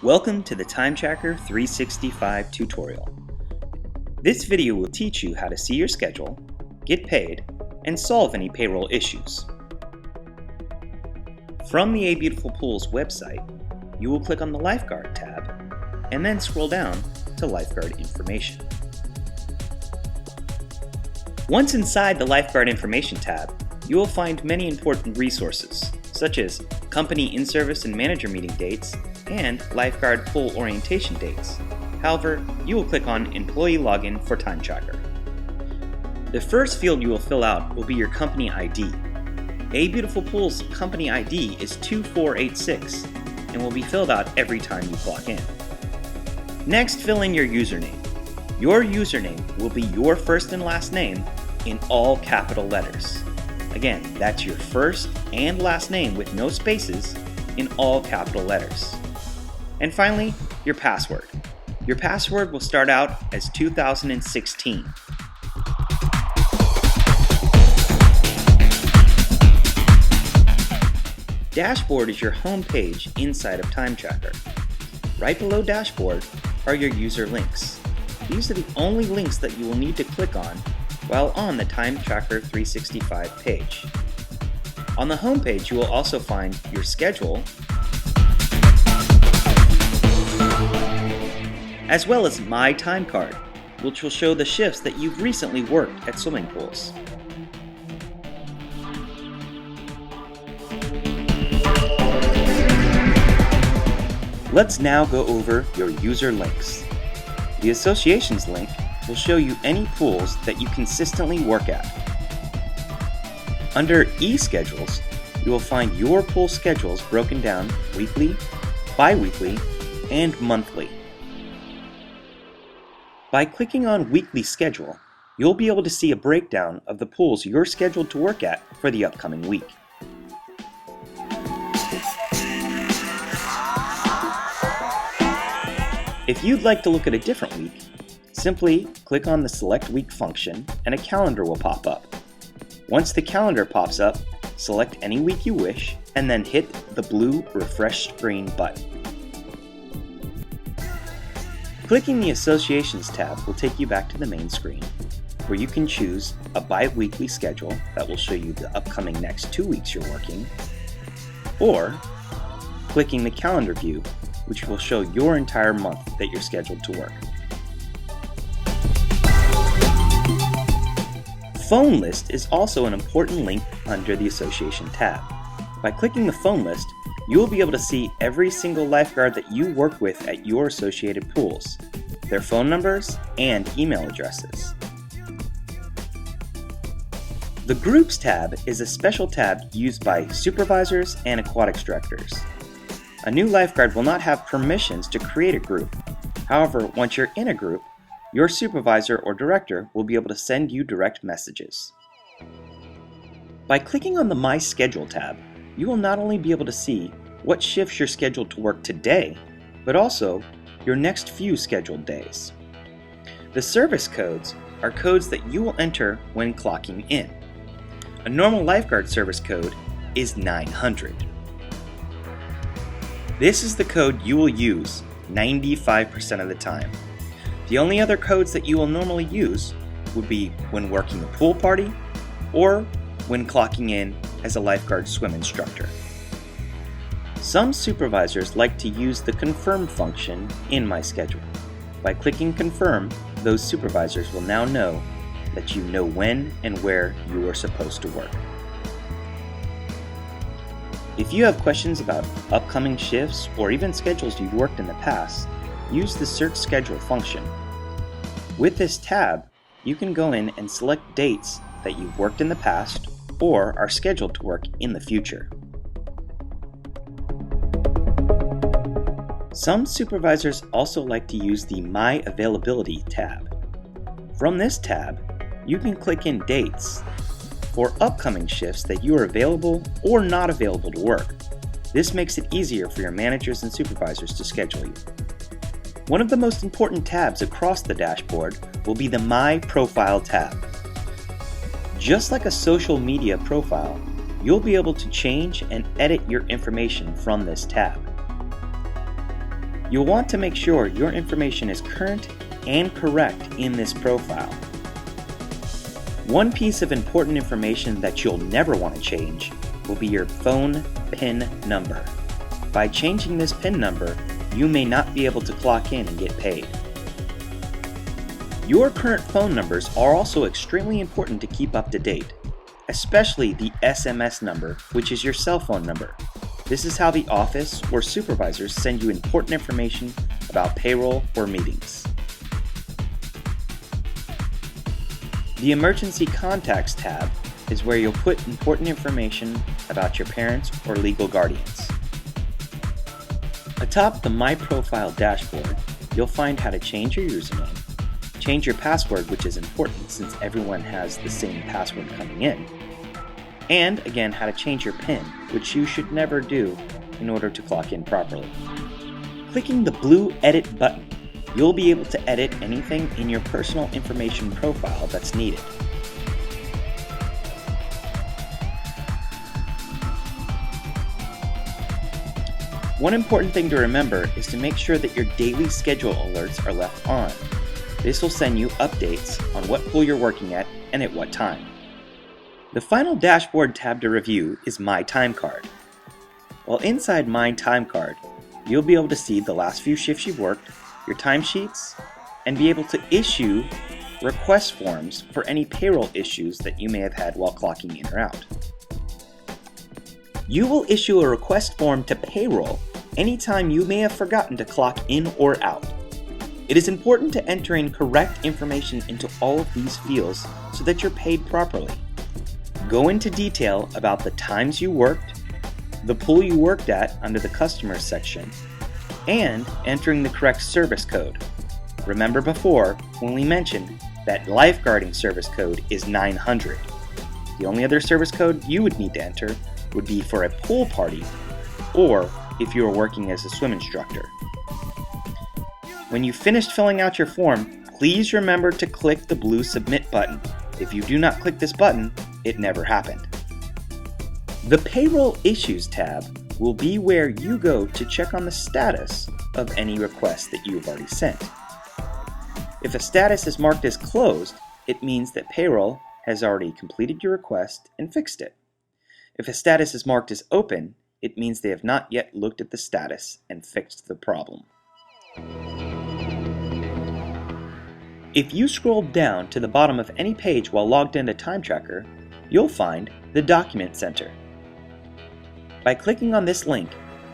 Welcome to the Time Tracker 365 tutorial. This video will teach you how to see your schedule, get paid, and solve any payroll issues. From the A Beautiful Pools website, you will click on the Lifeguard tab and then scroll down to Lifeguard Information. Once inside the Lifeguard Information tab, you will find many important resources, such as company in-service and manager meeting dates, and lifeguard pool orientation dates. However, you will click on Employee Login for Time Tracker. The first field you will fill out will be your company ID. A Beautiful Pools company ID is 2486 and will be filled out every time you clock in. Next, fill in your username. Your username will be your first and last name in all capital letters. Again, that's your first and last name with no spaces in all capital letters. And finally, your password. Your password will start out as 2016. Dashboard is your home page inside of Time Tracker. Right below Dashboard are your user links. These are the only links that you will need to click on while on the Time Tracker 365 page. On the home page, you will also find your schedule, as well as My Time Card, which will show the shifts that you've recently worked at swimming pools. Let's now go over your user links. The Associations link will show you any pools that you consistently work at. Under E-Schedules, you will find your pool schedules broken down weekly, bi-weekly, and monthly. By clicking on Weekly Schedule, you'll be able to see a breakdown of the pools you're scheduled to work at for the upcoming week. If you'd like to look at a different week, simply click on the Select Week function and a calendar will pop up. Once the calendar pops up, select any week you wish and then hit the blue Refresh Screen button. Clicking the Associations tab will take you back to the main screen, where you can choose a bi-weekly schedule that will show you the upcoming next 2 weeks you're working, or clicking the calendar view, which will show your entire month that you're scheduled to work. Phone List is also an important link under the Association tab. By clicking the phone list, you will be able to see every single lifeguard that you work with at your associated pools, their phone numbers, and email addresses. The Groups tab is a special tab used by supervisors and aquatics directors. A new lifeguard will not have permissions to create a group. However, once you're in a group, your supervisor or director will be able to send you direct messages. By clicking on the My Schedule tab, you will not only be able to see what shifts you're scheduled to work today, but also your next few scheduled days. The service codes are codes that you will enter when clocking in. A normal lifeguard service code is 900. This is the code you will use 95% of the time. The only other codes that you will normally use would be when working a pool party or when clocking in as a lifeguard swim instructor. Some supervisors like to use the Confirm function in My Schedule. By clicking Confirm, those supervisors will now know that you know when and where you are supposed to work. If you have questions about upcoming shifts or even schedules you've worked in the past, use the Search Schedule function. With this tab, you can go in and select dates that you've worked in the past or are scheduled to work in the future. Some supervisors also like to use the My Availability tab. From this tab, you can click in dates for upcoming shifts that you are available or not available to work. This makes it easier for your managers and supervisors to schedule you. One of the most important tabs across the dashboard will be the My Profile tab. Just like a social media profile, you'll be able to change and edit your information from this tab. You'll want to make sure your information is current and correct in this profile. One piece of important information that you'll never want to change will be your phone PIN number. By changing this PIN number, you may not be able to clock in and get paid. Your current phone numbers are also extremely important to keep up to date, especially the SMS number, which is your cell phone number. This is how the office or supervisors send you important information about payroll or meetings. The Emergency Contacts tab is where you'll put important information about your parents or legal guardians. Atop the My Profile dashboard, you'll find how to change your username, change your password, which is important since everyone has the same password coming in, and again how to change your PIN, which you should never do in order to clock in properly. Clicking the blue Edit button, you'll be able to edit anything in your personal information profile that's needed. One important thing to remember is to make sure that your daily schedule alerts are left on. This will send you updates on what pool you're working at and at what time. The final dashboard tab to review is My Time Card. While inside My Time Card, you'll be able to see the last few shifts you've worked, your timesheets, and be able to issue request forms for any payroll issues that you may have had while clocking in or out. You will issue a request form to payroll anytime you may have forgotten to clock in or out. It is important to enter in correct information into all of these fields so that you're paid properly. Go into detail about the times you worked, the pool you worked at under the Customers section, and entering the correct service code. Remember before when we mentioned that lifeguarding service code is 900. The only other service code you would need to enter would be for a pool party or if you are working as a swim instructor. When you've finished filling out your form, please remember to click the blue Submit button. If you do not click this button, it never happened. The Payroll Issues tab will be where you go to check on the status of any requests that you have already sent. If a status is marked as closed, it means that payroll has already completed your request and fixed it. If a status is marked as open, it means they have not yet looked at the status and fixed the problem. If you scroll down to the bottom of any page while logged into Time Tracker, you'll find the Document Center. By clicking on this link,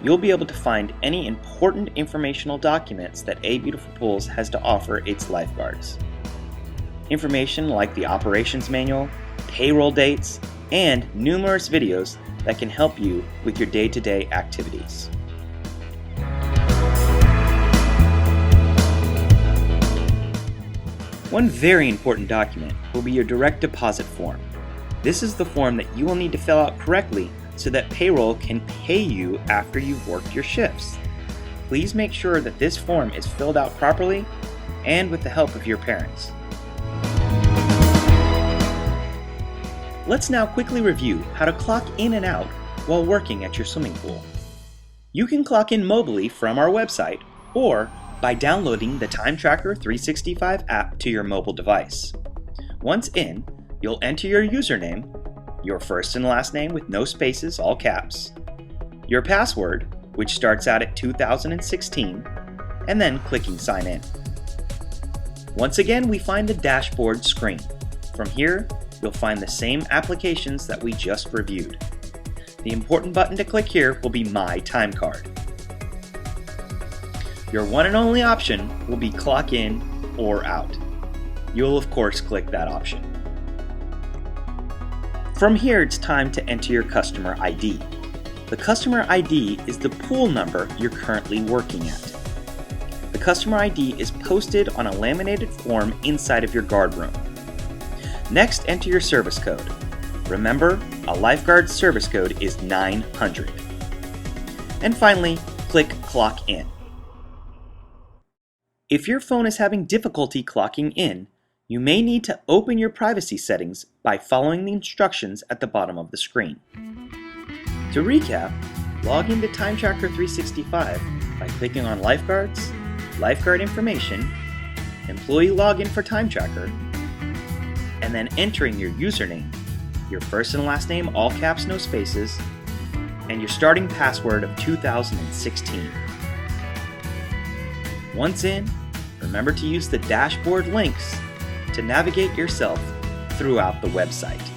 you'll be able to find any important informational documents that A Beautiful Pools has to offer its lifeguards. Information like the operations manual, payroll dates, and numerous videos that can help you with your day-to-day activities. One very important document will be your direct deposit form. This is the form that you will need to fill out correctly so that payroll can pay you after you've worked your shifts. Please make sure that this form is filled out properly and with the help of your parents. Let's now quickly review how to clock in and out while working at your swimming pool. You can clock in mobily from our website or by downloading the Time Tracker 365 app to your mobile device. Once in, you'll enter your username, your first and last name with no spaces, all caps, your password, which starts out at 2016, and then clicking Sign In. Once again, we find the dashboard screen. From here, you'll find the same applications that we just reviewed. The important button to click here will be My Time Card. Your one and only option will be clock in or out. You'll of course click that option. From here, it's time to enter your customer ID. The customer ID is the pool number you're currently working at. The customer ID is posted on a laminated form inside of your guard room. Next, enter your service code. Remember, a lifeguard service code is 900. And finally, click Clock In. If your phone is having difficulty clocking in, you may need to open your privacy settings by following the instructions at the bottom of the screen. To recap, log into Time Tracker 365 by clicking on Lifeguards, Lifeguard Information, Employee Login for Time Tracker, and then entering your username, your first and last name, all caps, no spaces, and your starting password of 2016. Once in, remember to use the dashboard links to navigate yourself throughout the website.